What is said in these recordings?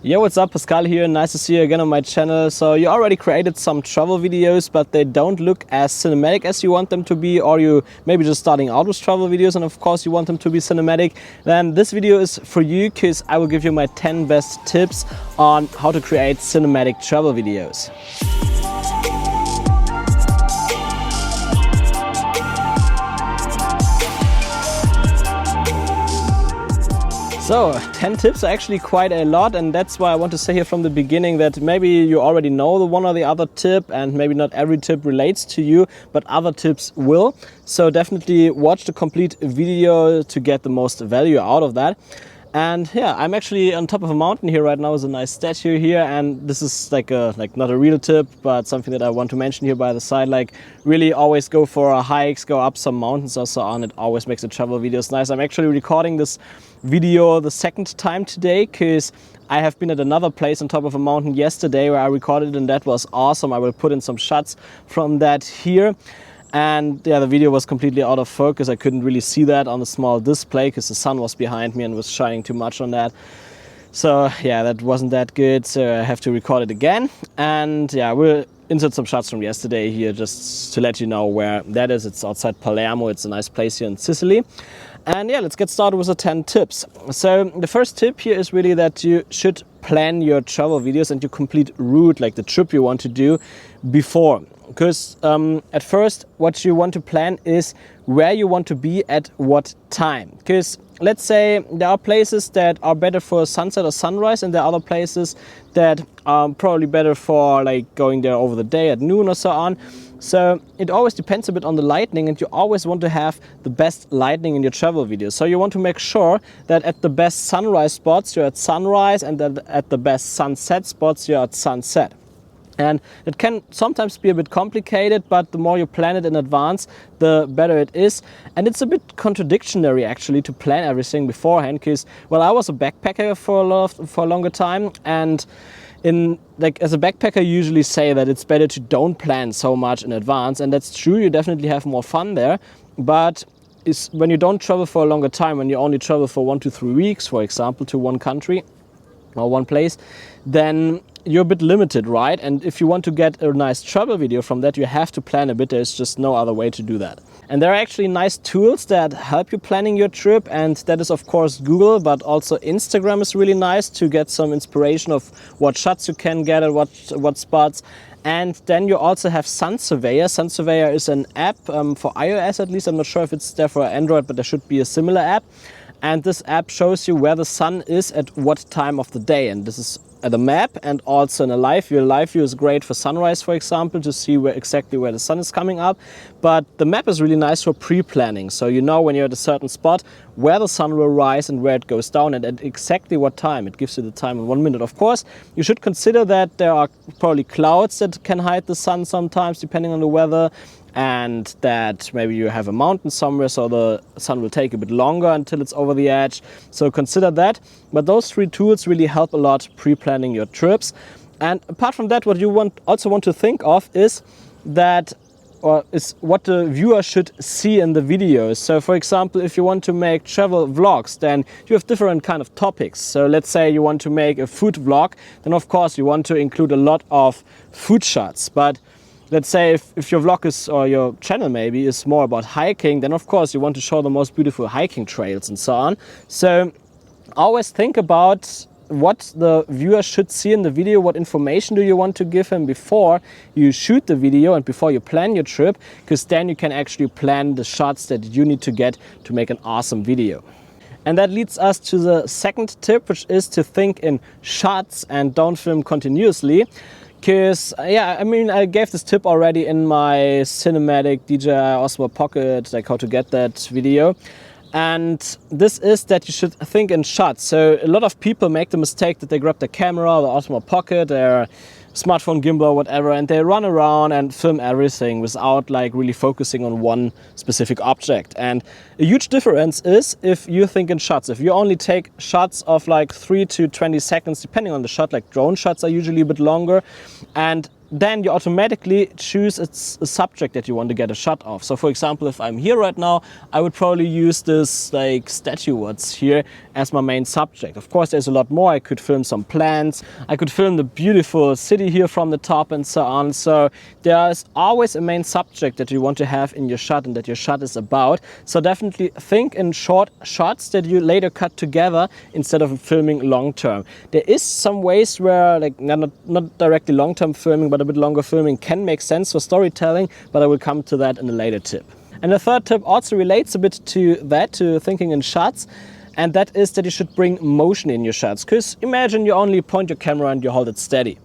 Yo, what's up? Pascal here. Nice to see you again on my channel. So you already created some travel videos, but they don't look as cinematic as you want them to be, or you maybe just starting out with travel videos and of course you want them to be cinematic. Then this video is for you because I will give you my 10 best tips on how to create cinematic travel videos. So 10 tips are actually quite a lot, and that's why I want to say here from the beginning that maybe you already know the one or the other tip, and maybe not every tip relates to you, but other tips will. So definitely watch the complete video to get the most value out of that. And yeah, I'm actually on top of a mountain here right now with a nice statue here, and this is like not a real tip, but something that I want to mention here by the side. Like, really always go for hikes, go up some mountains or so on. It always makes the travel videos nice. I'm actually recording this video the second time today because I have been at another place on top of a mountain yesterday where I recorded it, and that was awesome. I will put in some shots from that here. And yeah, the video was completely out of focus. I couldn't really see that on the small display because the sun was behind me and was shining too much on that. So yeah, that wasn't that good. So I have to record it again. And yeah, we'll insert some shots from yesterday here just to let you know where that is. It's outside Palermo. It's a nice place here in Sicily. And yeah, let's get started with the 10 tips. So the first tip here is really that you should plan your travel videos and your complete route, like the trip you want to do, before. Because at first what you want to plan is where you want to be at what time. Because let's say there are places that are better for sunset or sunrise, and there are other places that are probably better for like going there over the day at noon or so on. So it always depends a bit on the lighting, and you always want to have the best lighting in your travel videos. So you want to make sure that at the best sunrise spots you're at sunrise, and that at the best sunset spots you're at sunset. And it can sometimes be a bit complicated, but the more you plan it in advance, the better it is. And it's a bit contradictory actually to plan everything beforehand, because, well, I was a backpacker for a longer time, and as a backpacker you usually say that it's better to don't plan so much in advance, and that's true. You definitely have more fun there, but when you don't travel for a longer time, when you only travel for 1 to 3 weeks, for example, to one country or one place, then you're a bit limited, right? And if you want to get a nice travel video from that, you have to plan a bit. There's just no other way to do that. And there are actually nice tools that help you planning your trip, and that is of course Google, but also Instagram is really nice to get some inspiration of what shots you can get at what spots. And then you also have Sun Surveyor. Sun Surveyor is an app for iOS at least. I'm not sure if it's there for Android, but there should be a similar app. And this app shows you where the sun is at what time of the day. And this is at a map and also in a live view. A live view is great for sunrise, for example, to see exactly where the sun is coming up. But the map is really nice for pre-planning. So you know when you're at a certain spot where the sun will rise and where it goes down, and at exactly what time. It gives you the time in 1 minute. Of course, you should consider that there are probably clouds that can hide the sun sometimes, depending on the weather. And that maybe you have a mountain somewhere, so the sun will take a bit longer until it's over the edge. So consider that. But those 3 tools really help a lot pre-planning your trips. And apart from that, what you also want to think of is what the viewer should see in the videos. So for example, if you want to make travel vlogs, then you have different kind of topics. So let's say you want to make a food vlog, then of course you want to include a lot of food shots. But let's say if your vlog is, or your channel maybe, is more about hiking, then of course you want to show the most beautiful hiking trails and so on. So always think about what the viewer should see in the video, what information do you want to give him before you shoot the video and before you plan your trip, because then you can actually plan the shots that you need to get to make an awesome video. And that leads us to the second tip, which is to think in shots and don't film continuously. Because, yeah, I mean, I gave this tip already in my cinematic DJI Osmo Pocket, like how to get that video. And this is that you should think in shots. So a lot of people make the mistake that they grab the camera, the Osmo Pocket, their smartphone gimbal or whatever, and they run around and film everything without like really focusing on one specific object. And a huge difference is if you think in shots. If you only take shots of like 3 to 20 seconds, depending on the shot, like drone shots are usually a bit longer, and then you automatically choose a subject that you want to get a shot of. So for example, if I'm here right now, I would probably use this like statue what's here as my main subject. Of course, there's a lot more. I could film some plants, I could film the beautiful city here from the top and so on. So there's always a main subject that you want to have in your shot and that your shot is about. So definitely think in short shots that you later cut together instead of filming long term. There is some ways where like not directly long term filming, but a bit longer filming can make sense for storytelling, but I will come to that in a later tip. And the third tip also relates a bit to that, to thinking in shots, and that is that you should bring motion in your shots. Because imagine you only point your camera and you hold it steady.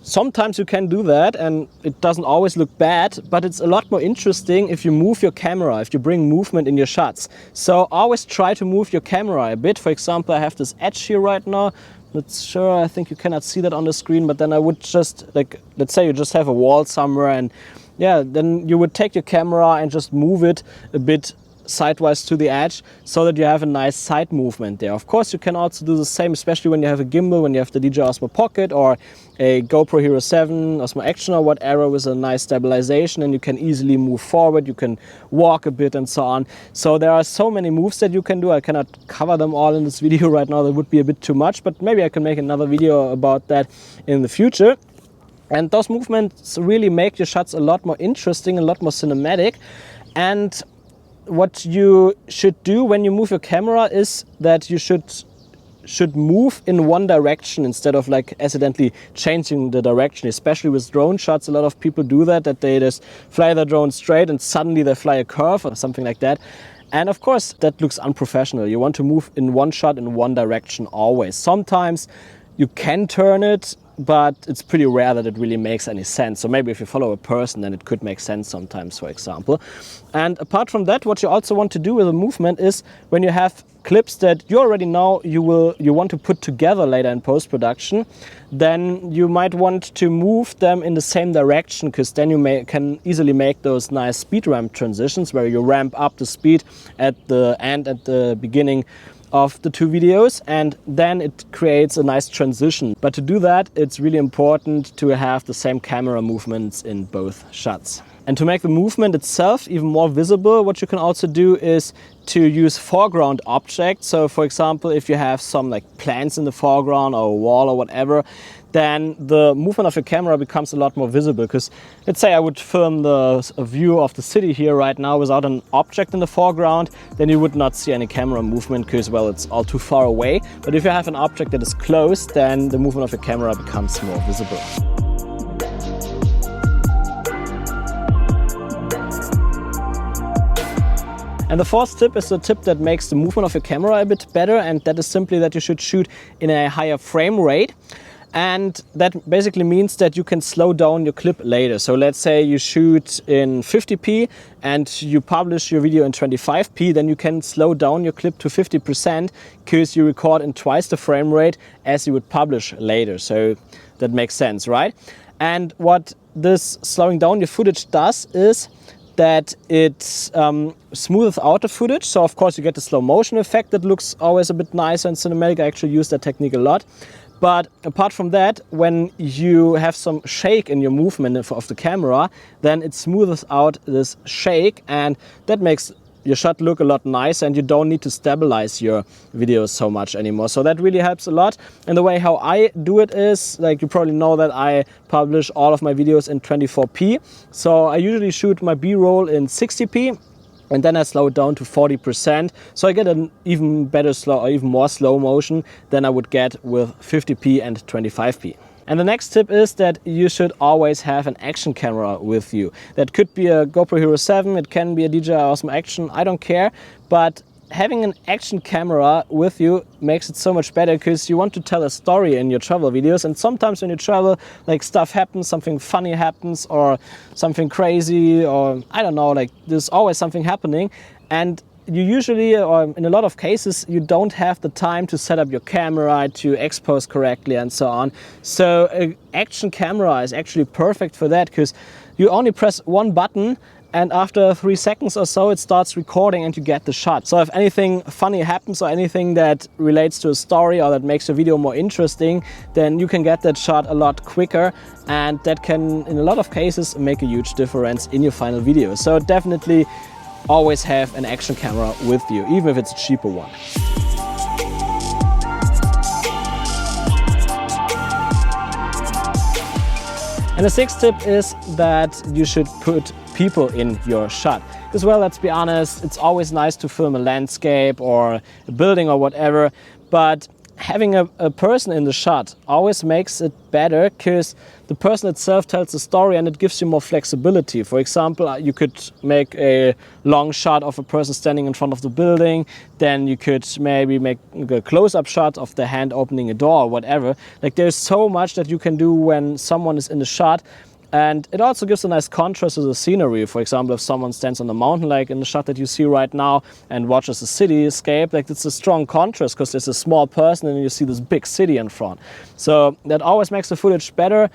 Sometimes you can do that and it doesn't always look bad, but it's a lot more interesting if you move your camera, if you bring movement in your shots. So always try to move your camera a bit. For example, I have this edge here right now. Not sure, I think you cannot see that on the screen, but then I would just, like, let's say you just have a wall somewhere, and yeah, then you would take your camera and just move it a bit sidewise to the edge so that you have a nice side movement there. Of course, you can also do the same, especially when you have a gimbal, when you have the DJI Osmo Pocket or a GoPro Hero 7, Osmo Action or whatever with a nice stabilization, and you can easily move forward, you can walk a bit and so on. So there are so many moves that you can do. I cannot cover them all in this video right now, that would be a bit too much, but maybe I can make another video about that in the future. And those movements really make your shots a lot more interesting, a lot more cinematic. And what you should do when you move your camera is that you should move in one direction instead of like accidentally changing the direction. Especially with drone shots, a lot of people do that they just fly their drone straight and suddenly they fly a curve or something like that. And of course that looks unprofessional. You want to move in one shot in one direction always. Sometimes you can turn it, but it's pretty rare that it really makes any sense. So maybe if you follow a person, then it could make sense sometimes, for example. And apart from that, what you also want to do with a movement is when you have clips that you already know you want to put together later in post-production, then you might want to move them in the same direction, because then you can easily make those nice speed ramp transitions where you ramp up the speed at the end, at the beginning of the two videos, and then it creates a nice transition. But to do that, it's really important to have the same camera movements in both shots. And to make the movement itself even more visible, what you can also do is to use foreground objects. So for example, if you have some like plants in the foreground or a wall or whatever, then the movement of your camera becomes a lot more visible. Because let's say I would film a view of the city here right now without an object in the foreground, then you would not see any camera movement because, well, it's all too far away. But if you have an object that is close, then the movement of your camera becomes more visible. And the fourth tip is the tip that makes the movement of your camera a bit better, and that is simply that you should shoot in a higher frame rate. And that basically means that you can slow down your clip later. So let's say you shoot in 50p and you publish your video in 25p, then you can slow down your clip to 50% because you record in twice the frame rate as you would publish later. So that makes sense, right? And what this slowing down your footage does is that it smooths out the footage. So of course you get the slow motion effect that looks always a bit nicer and cinematic. I actually use that technique a lot. But apart from that, when you have some shake in your movement of the camera, then it smooths out this shake, and that makes your shot look a lot nicer, and you don't need to stabilize your videos so much anymore. So that really helps a lot. And the way how I do it is, like, you probably know that I publish all of my videos in 24p. So I usually shoot my B-roll in 60p. And then I slow it down to 40%. So I get an even better or even more slow motion than I would get with 50p and 25p. And the next tip is that you should always have an action camera with you. That could be a GoPro Hero 7, it can be a DJI Osmo Action, I don't care. But having an action camera with you makes it so much better, because you want to tell a story in your travel videos, and sometimes when you travel, like, stuff happens, something funny happens or something crazy, or I don't know, like, there's always something happening, and you usually, or in a lot of cases, you don't have the time to set up your camera, to expose correctly and so on. So an action camera is actually perfect for that, because you only press one button and after 3 seconds or so it starts recording and you get the shot. So if anything funny happens or anything that relates to a story or that makes your video more interesting, then you can get that shot a lot quicker, and that can in a lot of cases make a huge difference in your final video. So definitely always have an action camera with you, even if it's a cheaper one. And the 6th tip is that you should put people in your shot. Because, well, let's be honest, it's always nice to film a landscape or a building or whatever, but having a person in the shot always makes it better, because the person itself tells a story and it gives you more flexibility. For example, you could make a long shot of a person standing in front of the building, then you could maybe make a close-up shot of the hand opening a door or whatever. Like, there's so much that you can do when someone is in the shot. And it also gives a nice contrast to the scenery. For example, if someone stands on the mountain, like in the shot that you see right now, and watches the cityscape, like, it's a strong contrast because there's a small person and you see this big city in front. So that always makes the footage better.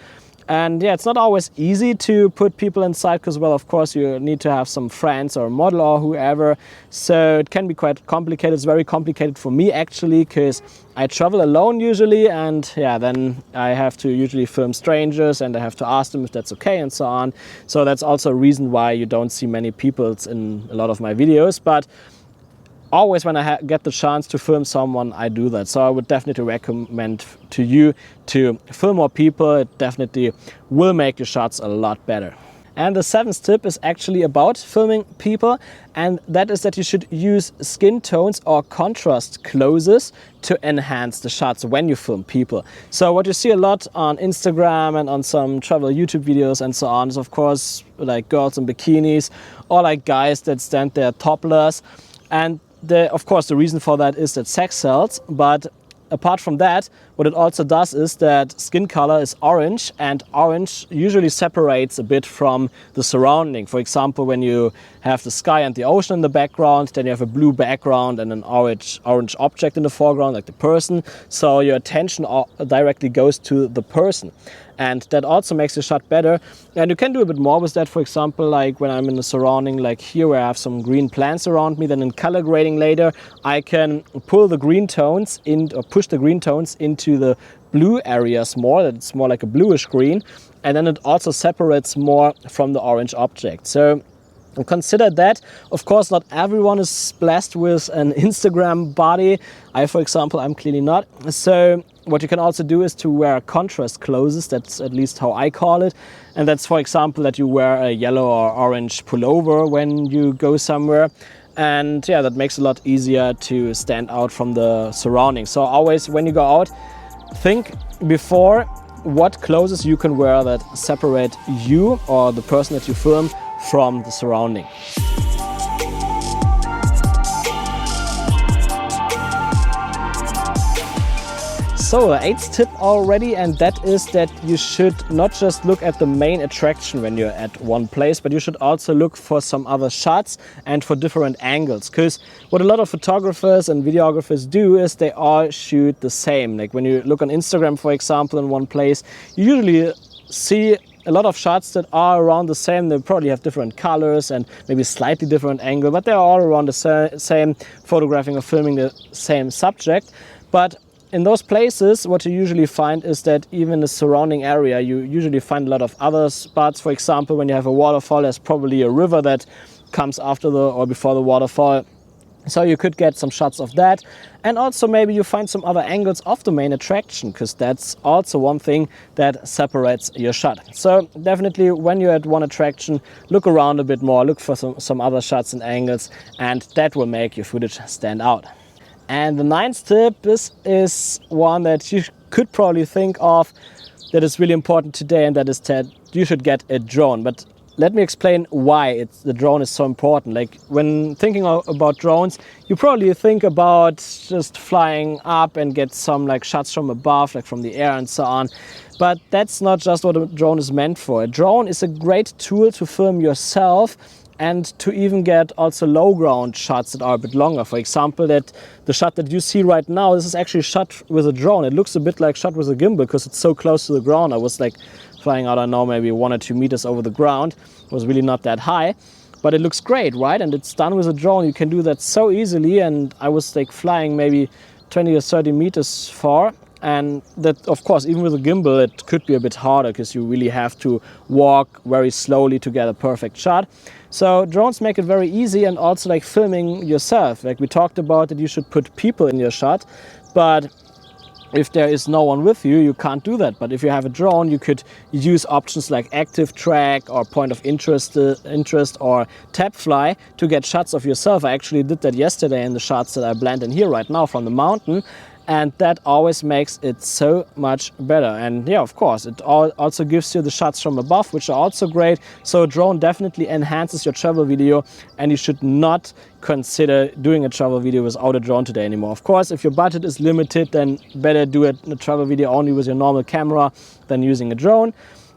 And yeah, it's not always easy to put people inside because, well, of course, you need to have some friends or a model or whoever. So it can be quite complicated. It's very complicated for me, actually, because I travel alone usually. And yeah, then I have to usually film strangers and I have to ask them if that's okay and so on. So that's also a reason why you don't see many people in a lot of my videos. But always when I get the chance to film someone, I do that. So I would definitely recommend to you to film more people. It definitely will make your shots a lot better. And the 7th tip is actually about filming people, and that is that you should use skin tones or contrast closes to enhance the shots when you film people. So what you see a lot on Instagram and on some travel YouTube videos and so on is, of course, like girls in bikinis or like guys that stand there topless. And of course, the reason for that is that sex sells, but apart from that, what it also does is that skin color is orange, and orange usually separates a bit from the surrounding. For example, when you have the sky and the ocean in the background, then you have a blue background and an orange object in the foreground, like the person. So your attention directly goes to the person. And that also makes the shot better. And you can do a bit more with that. For example, like when I'm in a surrounding like here where I have some green plants around me, then in color grading later, I can pull the green tones in, or push the green tones into the blue areas more, that it's more like a bluish green. And then it also separates more from the orange object. So consider that. Of course, not everyone is blessed with an Instagram body. For example, I'm clearly not. So what you can also do is to wear contrast clothes. That's at least how I call it. And that's, for example, that you wear a yellow or orange pullover when you go somewhere. And yeah, that makes it a lot easier to stand out from the surroundings. So always when you go out, think before what clothes you can wear that separate you or the person that you film from the surrounding. So the 8th tip already, and that is that you should not just look at the main attraction when you're at one place, but you should also look for some other shots and for different angles. Because what a lot of photographers and videographers do is they all shoot the same. Like when you look on Instagram, for example, in one place, you usually see a lot of shots that are around the same. They probably have different colors and maybe slightly different angle, but they're all around the same, photographing or filming the same subject. But in those places, what you usually find is that even in the surrounding area, you usually find a lot of other spots. For example, when you have a waterfall, there's probably a river that comes after or before the waterfall. So you could get some shots of that. And also maybe you find some other angles of the main attraction, because that's also one thing that separates your shot. So definitely when you're at one attraction, look around a bit more, look for some other shots and angles, and that will make your footage stand out. And the 9th tip is one that you could probably think of that is really important today, and that is that you should get a drone. But let me explain why the drone is so important. Like when thinking about drones, you probably think about just flying up and get some like shots from above, like from the air and so on. But that's not just what a drone is meant for. A drone is a great tool to film yourself and to even get also low ground shots that are a bit longer. For example, that the shot that you see right now, this is actually shot with a drone. It looks a bit like shot with a gimbal because it's so close to the ground. I was like flying out, I don't know, maybe 1 or 2 meters over the ground. It was really not that high. but it looks great, right? And it's done with a drone. You can do that so easily, and I was like flying maybe 20 or 30 meters far. And that, of course, even with a gimbal, it could be a bit harder because you really have to walk very slowly to get a perfect shot. So drones make it very easy, and also like filming yourself. Like we talked about that you should put people in your shot, but if there is no one with you, you can't do that. But if you have a drone, you could use options like active track or point of interest or tap fly to get shots of yourself. I actually did that yesterday in the shots that I blend in here right now from the mountain. And that always makes it so much better. And yeah, of course, it also gives you the shots from above, which are also great. So a drone definitely enhances your travel video, and you should not consider doing a travel video without a drone today anymore. Of course, if your budget is limited, then better do a travel video only with your normal camera than using a drone.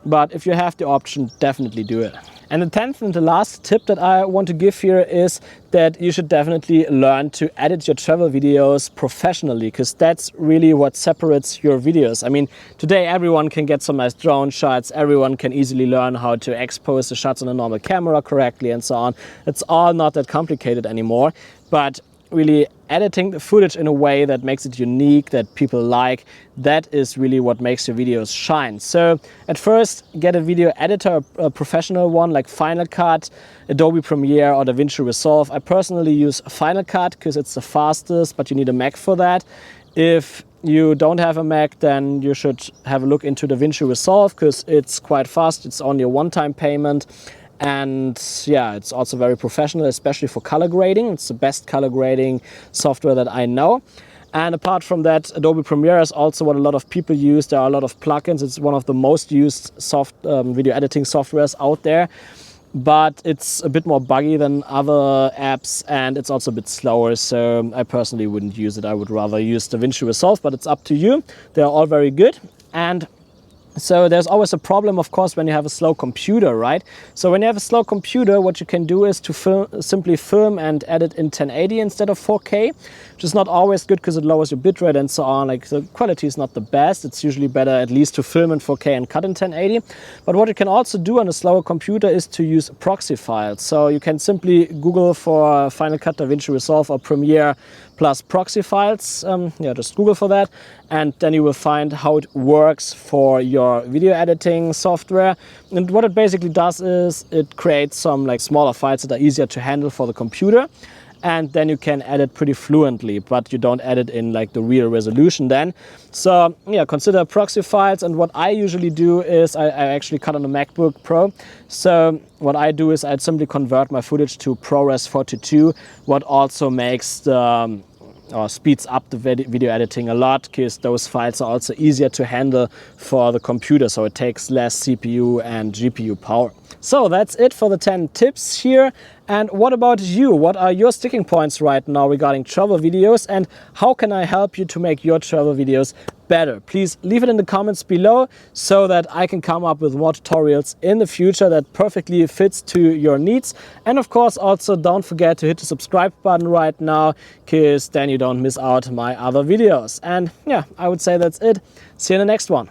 But if you have the option, definitely do it. And the 10th and the last tip that I want to give here is that you should definitely learn to edit your travel videos professionally, because that's really what separates your videos. I mean, today everyone can get some nice drone shots, everyone can easily learn how to expose the shots on a normal camera correctly and so on. It's all not that complicated anymore, but really editing the footage in a way that makes it unique, that people like, that is really what makes your videos shine. So at first, get a video editor, a professional one like Final Cut, Adobe Premiere or DaVinci Resolve. I personally use Final Cut because it's the fastest, but you need a Mac for that. If you don't have a Mac, then you should have a look into DaVinci Resolve because it's quite fast. It's only a one-time payment. And yeah, it's also very professional, especially for color grading. It's the best color grading software that I know. And apart from that, Adobe Premiere is also what a lot of people use. There are a lot of plugins. It's one of the most used video editing softwares out there. But it's a bit more buggy than other apps, and it's also a bit slower. So I personally wouldn't use it. I would rather use DaVinci Resolve, but it's up to you. They're all very good. And so there's always a problem, of course, when you have a slow computer, right? So when you have a slow computer, what you can do is to simply film and edit in 1080 instead of 4K, which is not always good because it lowers your bitrate and so on. Like the quality is not the best. It's usually better at least to film in 4K and cut in 1080. But what you can also do on a slower computer is to use proxy files. So you can simply Google for Final Cut, DaVinci Resolve or Premiere plus proxy files. Just Google for that, and then you will find how it works for your video editing software. And what it basically does is it creates some like smaller files that are easier to handle for the computer, and then you can edit pretty fluently, but you don't edit in like the real resolution then. So yeah, consider proxy files. And what I usually do is I actually cut on a MacBook Pro. So what I do is I'd simply convert my footage to ProRes 422, what also makes the or speeds up the video editing a lot, because those files are also easier to handle for the computer, so it takes less CPU and GPU power. So that's it for the 10 tips here. And what about you? What are your sticking points right now regarding travel videos, and how can I help you to make your travel videos better? Please leave it in the comments below so that I can come up with more tutorials in the future that perfectly fits to your needs. And of course, also don't forget to hit the subscribe button right now, because then you don't miss out my other videos. And yeah, I would say that's it. See you in the next one.